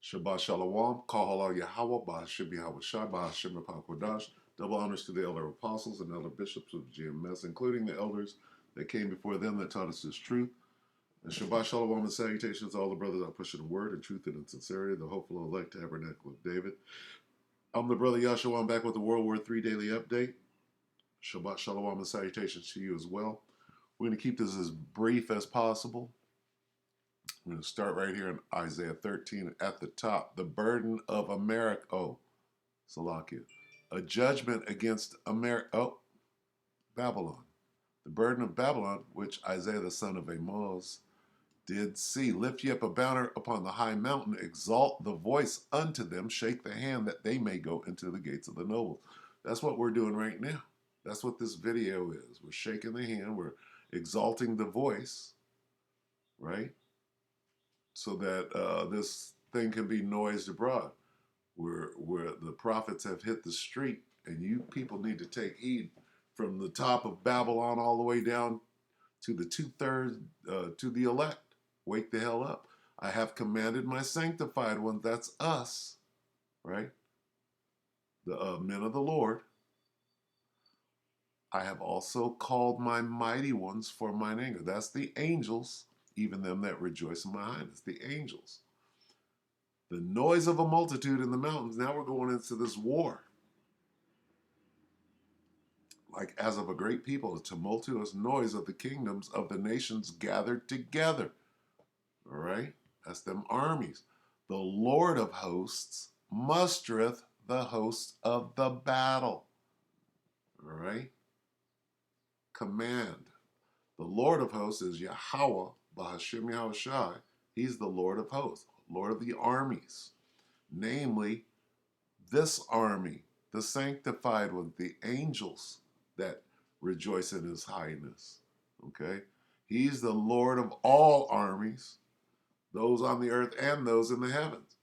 Shabbat Shalom, Kahal Yahweh, Bahashim Yahweh Shai, Bahashim Kodash. Double honors to the elder apostles and elder bishops of GMS, including the elders that came before them that taught us this truth. And Shabbat Shalom and salutations to all the brothers that push in word and truth and in sincerity, the hopeful elect tabernacle of David. I'm the brother Yahshua. I'm back with the WW3 Daily Update. Shabbat Shalom and salutations to you as well. We're going to keep this as brief as possible. I'm going to start right here in Isaiah 13 at the top. The burden of America. Oh, Salakia. A judgment against America. Oh, Babylon. The burden of Babylon, which Isaiah the son of Amoz did see. Lift ye up a banner upon the high mountain. Exalt the voice unto them. Shake the hand that they may go into the gates of the nobles. That's what we're doing right now. That's what this video is. We're shaking the hand. We're exalting the voice, right? So that this thing can be noised abroad, where the prophets have hit the street, and you people need to take heed from the top of Babylon all the way down to the two-thirds, to the elect. Wake the hell up. I have commanded my sanctified ones, that's us, right? The men of the Lord. I have also called my mighty ones for mine anger. That's the angels, even them that rejoice in my highness, the angels. The noise of a multitude in the mountains. Now we're going into this war. Like as of a great people, a tumultuous noise of the kingdoms of the nations gathered together. All right? That's them armies. The Lord of hosts mustereth the hosts of the battle. All right? Command. The Lord of hosts is Yahweh, Bahashim Yahweh Shai. He's the Lord of hosts, Lord of the armies. Namely, this army, the sanctified ones, the angels that rejoice in his highness. Okay? He's the Lord of all armies, those on the earth and those in the heavens.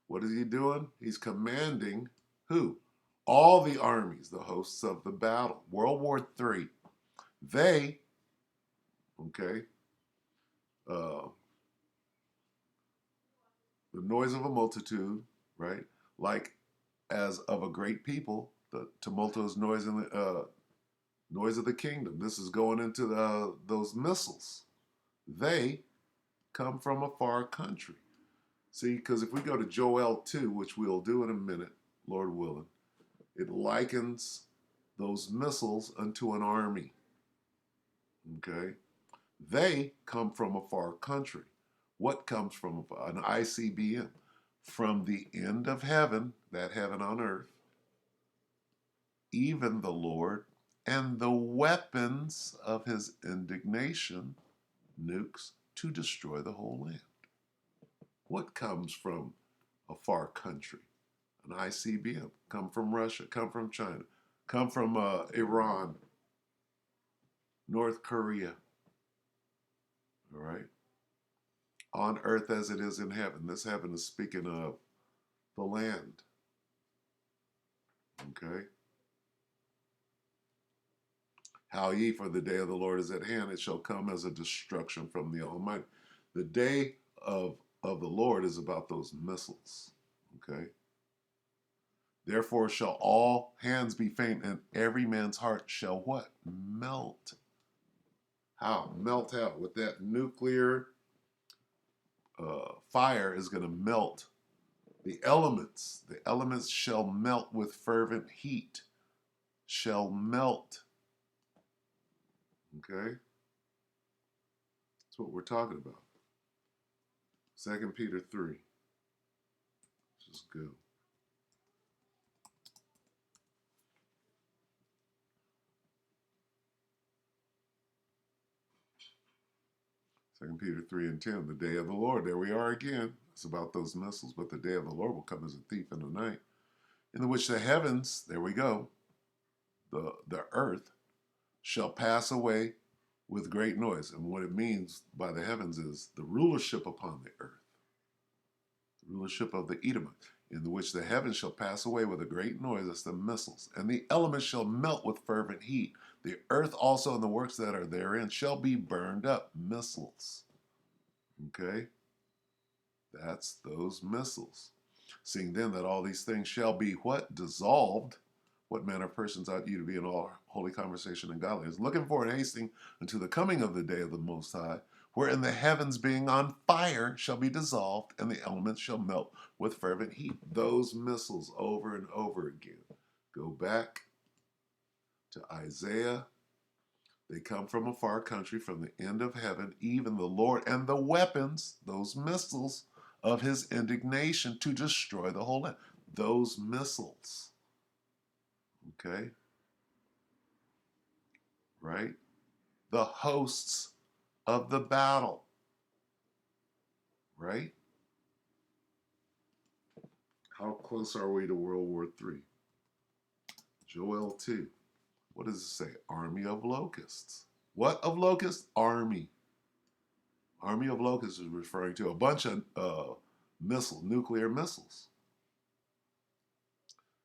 What is he doing? He's commanding who? All the armies, the hosts of the battle. World War III. They, okay, the noise of a multitude, right? Like as of a great people, the tumultuous noise in the noise of the kingdom. This is going into those missiles. They come from a far country. See, because if we go to Joel 2, which we'll do in a minute, Lord willing, it likens those missiles unto an army. Okay? They come from a far country. What comes from an ICBM? From the end of heaven, that heaven on earth, even the Lord, and the weapons of his indignation, nukes, to destroy the whole land. What comes from a far country? An ICBM. Come from Russia, come from China, come from Iran, North Korea. All right? On earth as it is in heaven. This heaven is speaking of the land. Okay? How ye, for the day of the Lord is at hand, it shall come as a destruction from the Almighty. The day of the Lord is about those missiles. Okay? Therefore shall all hands be faint, and every man's heart shall what? Melt. How? Melt out. With that nuclear fire is going to melt the elements. The elements shall melt with fervent heat. Shall melt. Okay? That's what we're talking about. 2 Peter 3. Let's just go. Second Peter 3 and 10, the day of the Lord. There we are again. It's about those missiles, but the day of the Lord will come as a thief in the night, in which the heavens, there we go, the earth, shall pass away with great noise. And what it means by the heavens is the rulership upon the earth, the rulership of the Edomites, in which the heavens shall pass away with a great noise, that's the missiles, and the elements shall melt with fervent heat. The earth also and the works that are therein shall be burned up, missiles. Okay? That's those missiles. Seeing then that all these things shall be what? Dissolved. What manner of persons ought you to be in all holy conversation and godliness, looking for and hasting unto the coming of the day of the Most High, wherein the heavens being on fire shall be dissolved, and the elements shall melt with fervent heat. Those missiles over and over again. Go back to Isaiah. They come from a far country, from the end of heaven, even the Lord, and the weapons, those missiles of his indignation to destroy the whole land. Those missiles. Okay? Right? The hosts of the battle. Right? How close are we to World War III? Joel 2. What does it say? Army of locusts. What of locusts? Army. Army of locusts is referring to a bunch of nuclear missiles.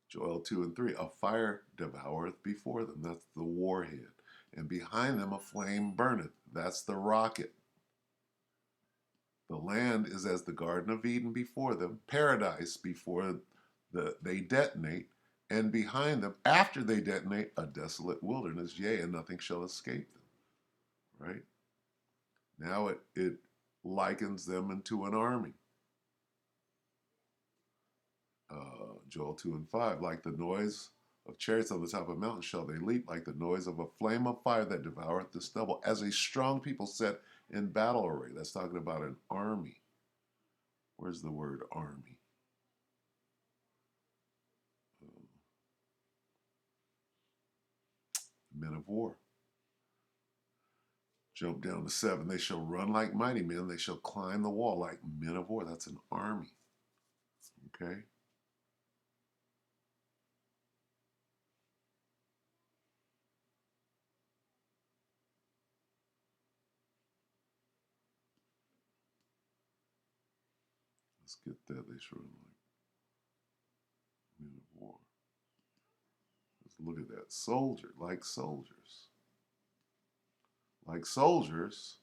Joel 2 and 3. A fire devoureth before them. That's the warhead. And behind them a flame burneth. That's the rocket. The land is as the Garden of Eden before them, paradise before they detonate, and behind them, after they detonate, a desolate wilderness, yea, and nothing shall escape them. Right? Now it likens them into an army. Joel 2 and 5, like the noise of chariots on the top of mountains shall they leap, like the noise of a flame of fire that devoureth the stubble, as a strong people set in battle array. That's talking about an army. Where's the word army? Men of war. Jump down to 7. They shall run like mighty men. They shall climb the wall like men of war. That's an army. Okay? Let's get that. They shall run like men of war. Let's look at that. Soldier, like soldiers. Like soldiers,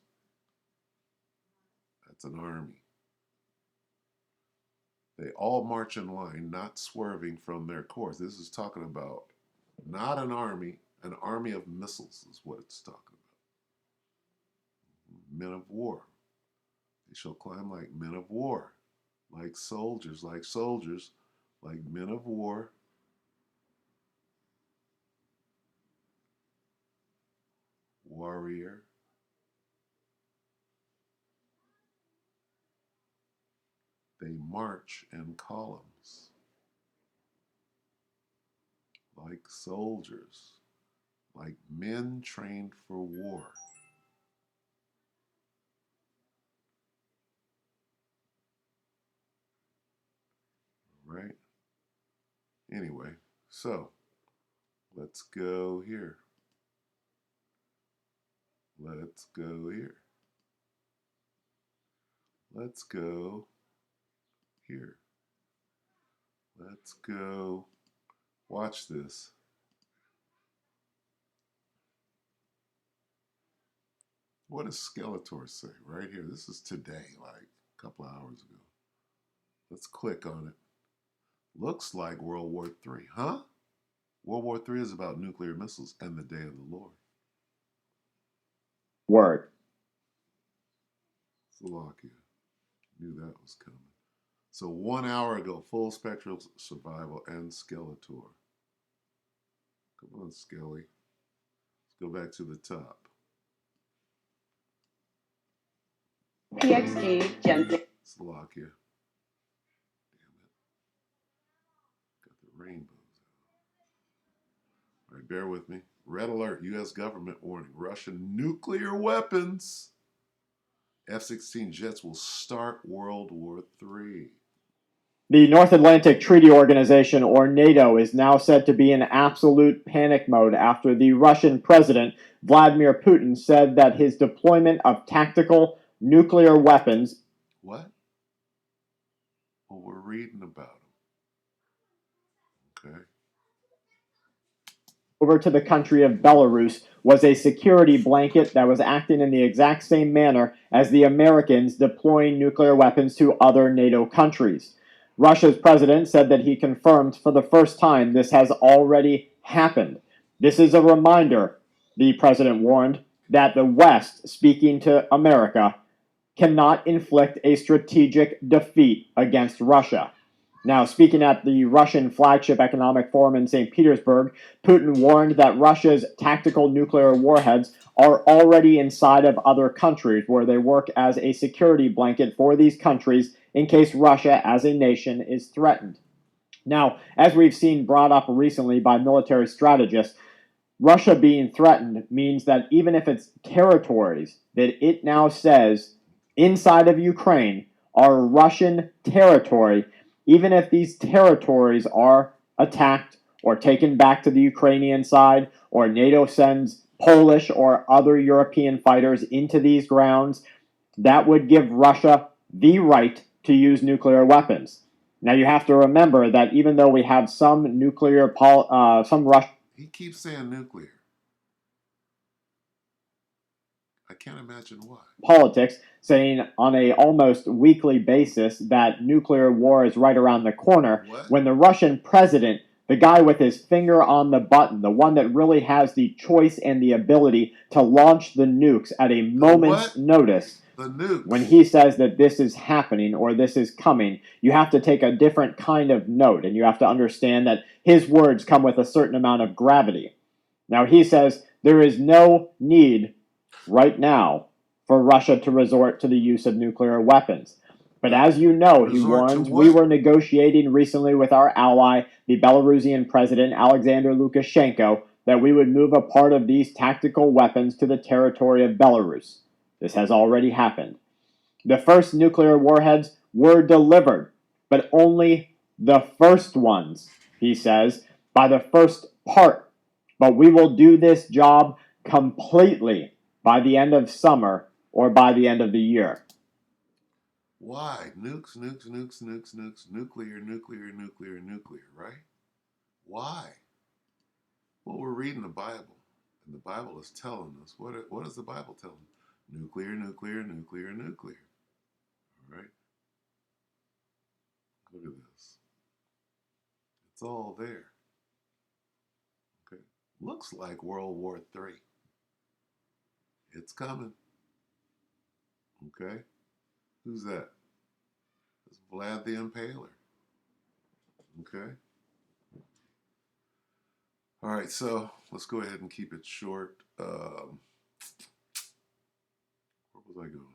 that's an army. They all march in line, not swerving from their course. This is talking about not an army of missiles is what it's talking about. Men of war. They shall climb like men of war, like soldiers, like men of war. Warrior. They march in columns, like soldiers, like men trained for war. Right? Anyway, so let's go here. Let's go here. Let's go here. Let's go. Watch this. What does Skeletor say right here? This is today, like a couple of hours ago. Let's click on it. Looks like World War III. Huh? World War III is about nuclear missiles and the day of the Lord. Word. Slovakia. Knew that was coming. So 1 hour ago, Full Spectral Survival and Skeletor. Come on, Skelly. Let's go back to the top. TXT Gen 6. Slovakia. Damn it. Got the rainbows out. All right, bear with me. Red alert, U.S. government warning. Russian nuclear weapons. F-16 jets will start World War III. The North Atlantic Treaty Organization, or NATO, is now said to be in absolute panic mode after the Russian president, Vladimir Putin, said that his deployment of tactical nuclear weapons... What? Well, we're reading about them. Okay. over to the country of Belarus was a security blanket that was acting in the exact same manner as the Americans deploying nuclear weapons to other NATO countries. Russia's president said that he confirmed for the first time this has already happened. This is a reminder, the president warned, that the West, speaking to America, cannot inflict a strategic defeat against Russia. Now, speaking at the Russian flagship economic forum in St. Petersburg, Putin warned that Russia's tactical nuclear warheads are already inside of other countries where they work as a security blanket for these countries in case Russia as a nation is threatened. Now, as we've seen brought up recently by military strategists, Russia being threatened means that even if its territories that it now says inside of Ukraine are Russian territory, even if these territories are attacked or taken back to the Ukrainian side, or NATO sends Polish or other European fighters into these grounds, that would give Russia the right to use nuclear weapons. Now you have to remember that even though we have some nuclear, some Russian. He keeps saying nuclear. I can't imagine why. Politics, saying on a almost weekly basis that nuclear war is right around the corner, What? when the Russian president, the guy with his finger on the button, the one that really has the choice and the ability to launch the nukes at a moment's notice, The nukes. when he says that this is happening or this is coming, you have to take a different kind of note, and you have to understand that his words come with a certain amount of gravity. Now, he says there is no need right now for Russia to resort to the use of nuclear weapons. But as you know, he warns, we were negotiating recently with our ally, the Belarusian president Alexander Lukashenko, that we would move a part of these tactical weapons to the territory of Belarus. This has already happened. The first nuclear warheads were delivered, but only the first ones, he says, by the first part. But we will do this job completely by the end of summer or by the end of the year. Why? Nukes, nukes, nukes, nukes, nukes, nuclear, nuclear, nuclear, nuclear, right? Why? Well, we're reading the Bible, and the Bible is telling us, what is the Bible telling us? Nuclear, nuclear, nuclear, nuclear. All right? Look at this. It's all there. Okay? Looks like World War III. It's coming. Okay? Who's that? It's Vlad the Impaler. Okay? All right, so let's go ahead and keep it short. Where was I going?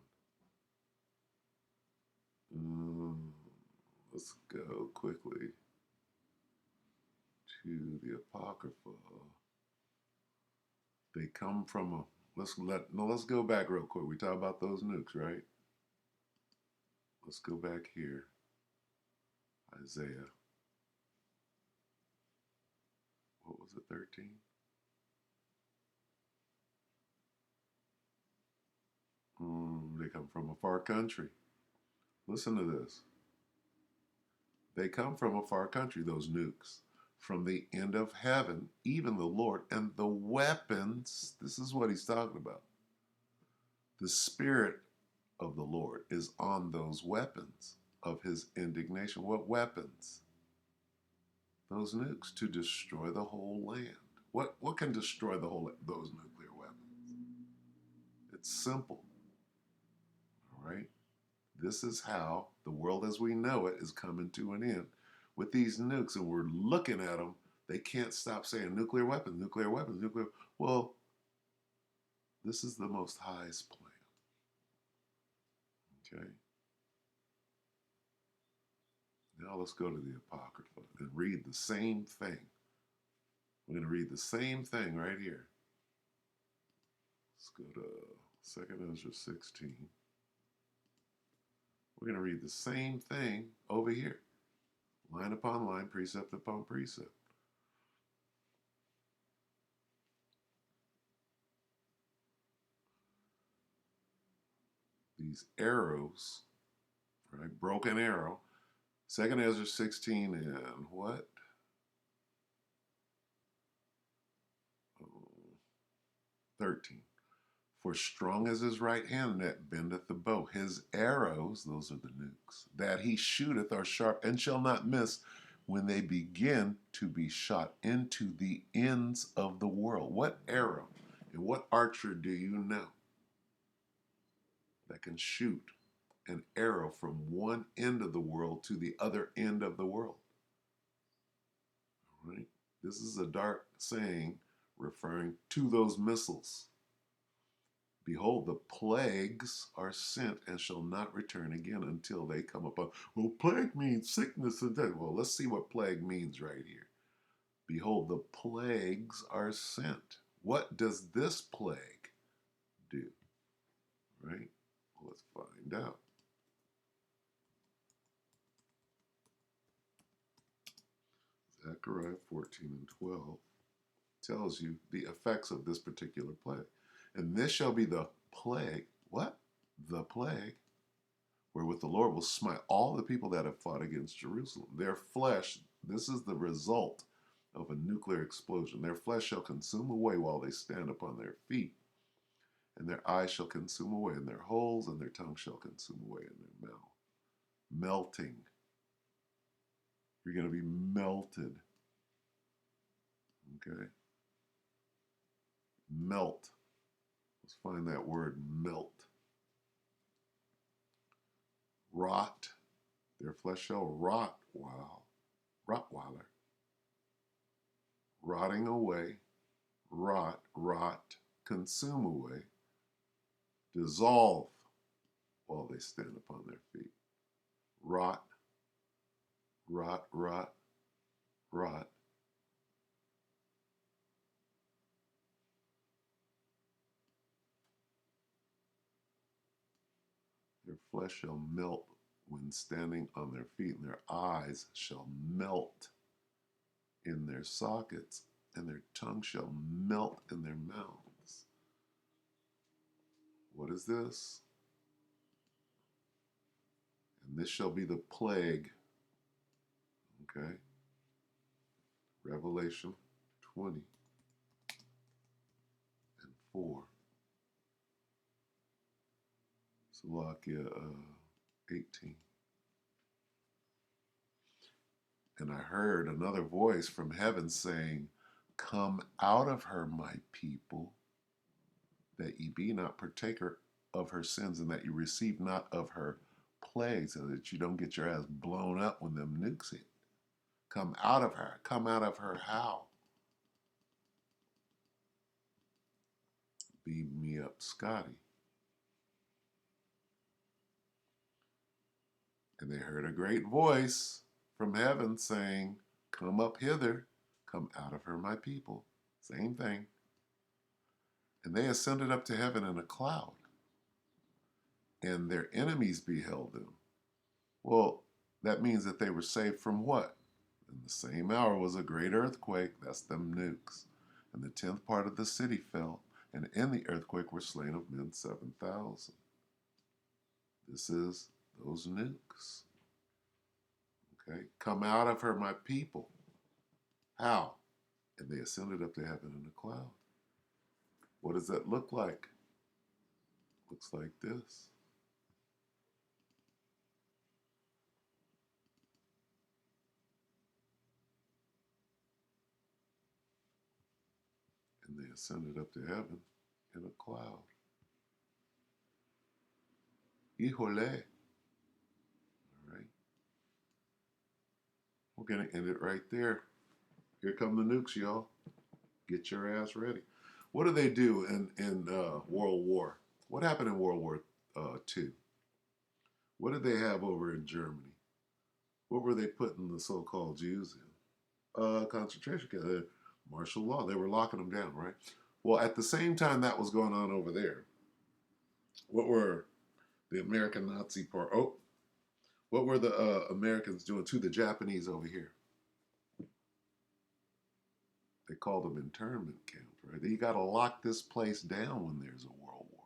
Let's go quickly to the Apocrypha. They come from a. Let's go back real quick. We talk about those nukes, right? Let's go back here. Isaiah. What was it? 13. They come from a far country. Listen to this. They come from a far country, those nukes. From the end of heaven, even the Lord, and the weapons. This is what he's talking about. The Spirit of the Lord is on those weapons of his indignation. What weapons? Those nukes to destroy the whole land. What can destroy those nuclear weapons? It's simple. All right? This is how the world as we know it is coming to an end with these nukes, and we're looking at them. They can't stop saying nuclear weapons, nuclear weapons, nuclear. Well, this is the Most High's plan. Okay. Now let's go to the Apocrypha and read the same thing. We're going to read the same thing right here. Let's go to 2 Ezra 16. We're going to read the same thing over here. Line upon line, precept upon precept. These arrows, right? Broken arrow. 2 Ezra 16 and what? 13. For strong is his right hand that bendeth the bow. His arrows, those are the nukes, that he shooteth are sharp and shall not miss when they begin to be shot into the ends of the world. What arrow and what archer do you know that can shoot an arrow from one end of the world to the other end of the world? All right? This is a dark saying referring to those missiles. Behold, the plagues are sent and shall not return again until they come upon. Well, plague means sickness and death. Well, let's see what plague means right here. Behold, the plagues are sent. What does this plague do? Right? Well, let's find out. Zechariah 14 and 12 tells you the effects of this particular plague. And this shall be the plague. What? The plague wherewith the Lord will smite all the people that have fought against Jerusalem. Their flesh, this is the result of a nuclear explosion. Their flesh shall consume away while they stand upon their feet, and their eyes shall consume away in their holes, and their tongue shall consume away in their mouth. Melting. You're going to be melted. Okay? Melt. Let's find that word, melt. Rot. Their flesh shall rot. Wow. Rottweiler. Rotting away. Rot. Consume away. Dissolve while they stand upon their feet. Rot. Their flesh shall melt when standing on their feet, and their eyes shall melt in their sockets, and their tongue shall melt in their mouths. What is this? And this shall be the plague. Okay? Revelation 20 and 4. Salakia 18. And I heard another voice from heaven saying, Come out of her, my people, that ye be not partaker of her sins, and that you receive not of her plagues, so that you don't get your ass blown up when them nukes hit. Come out of her. Come out of her how? Beam me up, Scotty. And they heard a great voice from heaven saying, Come up hither, come out of her, my people. Same thing. And they ascended up to heaven in a cloud, and their enemies beheld them. Well, that means that they were saved from what? In the same hour was a great earthquake, that's them nukes, and the 10th part of the city fell, and in the earthquake were slain of men 7,000. This is those nukes. Okay, come out of her, my people. How? And they ascended up to heaven in a cloud. What does that look like? Looks like this. And they ascended up to heaven in a cloud. Híjole. All right. We're going to end it right there. Here come the nukes, y'all. Get your ass ready. What do they do in World War? What happened in World War II? What did they have over in Germany? What were they putting the so-called Jews in? Concentration camp. Martial law. They were locking them down, right? Well, at the same time that was going on over there, what were the American Nazi part? Oh, what were the Americans doing to the Japanese over here? They called them internment camps, right? You got to lock this place down when there's a world war.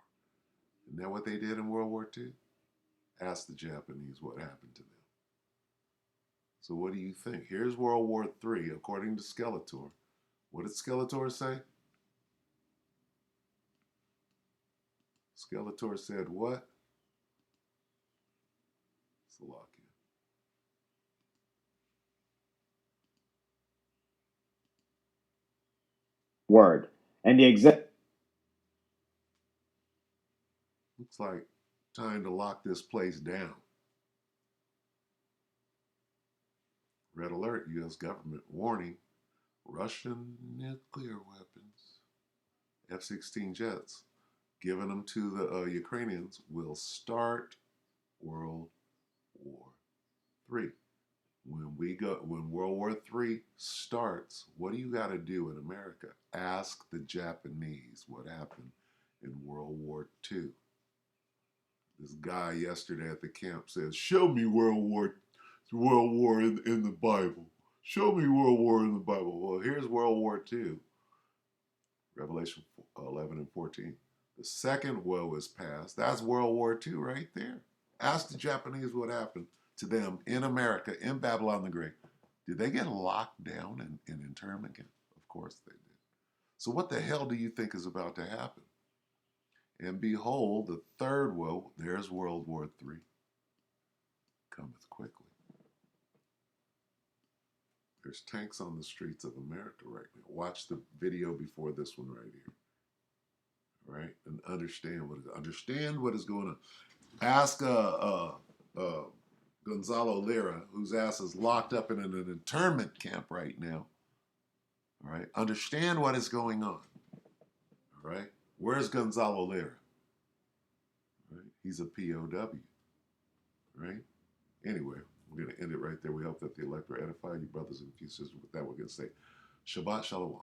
Isn't that what they did in World War II? Ask the Japanese what happened to them. So what do you think? Here's World War III, according to Skeletor. What did Skeletor say? Skeletor said what? Slovakia. Word. And the Looks like time to lock this place down. Red alert, U.S. government warning Russian nuclear weapons, F-16 jets, giving them to the Ukrainians will start World War III. When World War III starts, what do you got to do in America? Ask the Japanese what happened in World War II. This guy yesterday at the camp says, "Show me World War in the Bible. Show me World War in the Bible." Well, here's World War II, Revelation 11 and 14. The second woe is past. That's World War II right there. Ask the Japanese what happened to them in America, in Babylon the Great. Did they get locked down in internment camp? Of course they did. So what the hell do you think is about to happen? And behold, the third woe, there's World War III, cometh quickly. There's tanks on the streets of America right now. Watch the video before this one right here. Right? And understand what is going on. Ask Gonzalo Lira, whose ass is locked up in an internment camp right now. All right? Understand what is going on. All right? Where's Gonzalo Lira? Right? He's a POW. Right? Anyway, we're going to end it right there. We hope that the elect will edify you, brothers and sisters. With that, we're going to say Shabbat Shalom.